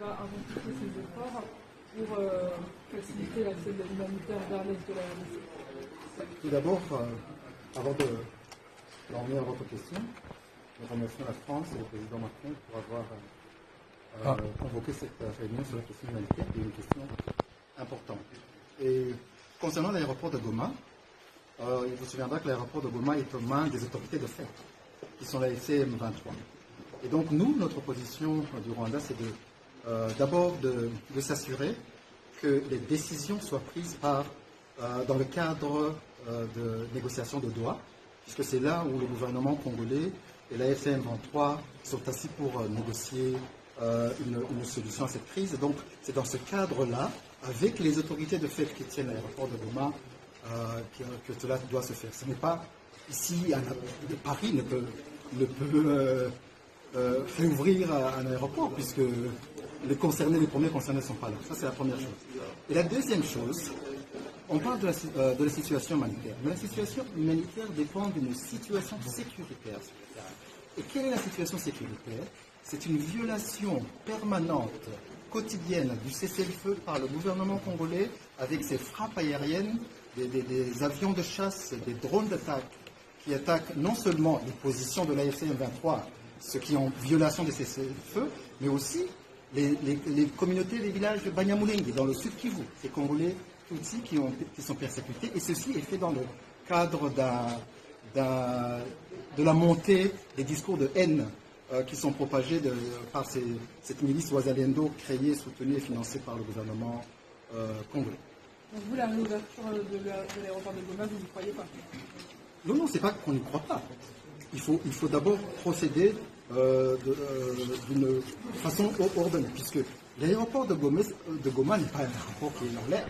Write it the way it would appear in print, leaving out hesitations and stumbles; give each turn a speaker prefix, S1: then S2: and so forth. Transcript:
S1: va intensifier ses efforts pour faciliter l'accès de l'humanitaire vers l'est de la RDC?
S2: Tout d'abord, avant d'en venir à votre question, nous remercions la France et le président Macron pour avoir convoqué cette réunion sur la question humanitaire, qui est une question importante. Et concernant l'aéroport de Goma, il vous souviendra que l'aéroport de Goma est aux mains des autorités de fait, qui sont la FCM 23. Et donc nous, notre position du Rwanda, c'est d'abord de s'assurer que les décisions soient prises dans le cadre de négociations de Doha, puisque c'est là où le gouvernement congolais et la FCM 23 sont assis pour négocier une solution à cette crise. Donc c'est dans ce cadre-là, avec les autorités de fait qui tiennent l'aéroport de Goma, que cela doit se faire. Ce n'est pas ici, Paris ne peut réouvrir un aéroport, puisque les premiers concernés ne sont pas là. Ça, c'est la première chose. Et la deuxième chose, on parle de la situation humanitaire. Mais la situation humanitaire dépend d'une situation sécuritaire. Et quelle est la situation sécuritaire? C'est une violation permanente, quotidienne, du cessez-le-feu par le gouvernement congolais, avec ses frappes aériennes, des avions de chasse, des drones d'attaque, qui attaquent non seulement les positions de l'AFC M23, ceux qui ont violation des cessez-le-feu, mais aussi les communautés des villages de Banyamulenge, dans le sud Kivu, ces Congolais Tutsis qui sont persécutés. Et ceci est fait dans le cadre de la montée des discours de haine qui sont propagés par cette milice Wazalendo créée, soutenue et financée par le gouvernement congolais.
S1: Donc vous, la réouverture de l'aéroport de Goma, vous n'y croyez pas?
S2: Non, c'est pas qu'on n'y croit pas. Il faut d'abord procéder d'une façon ordonnée, puisque l'aéroport de Goma n'est pas un aéroport qui est dans l'air.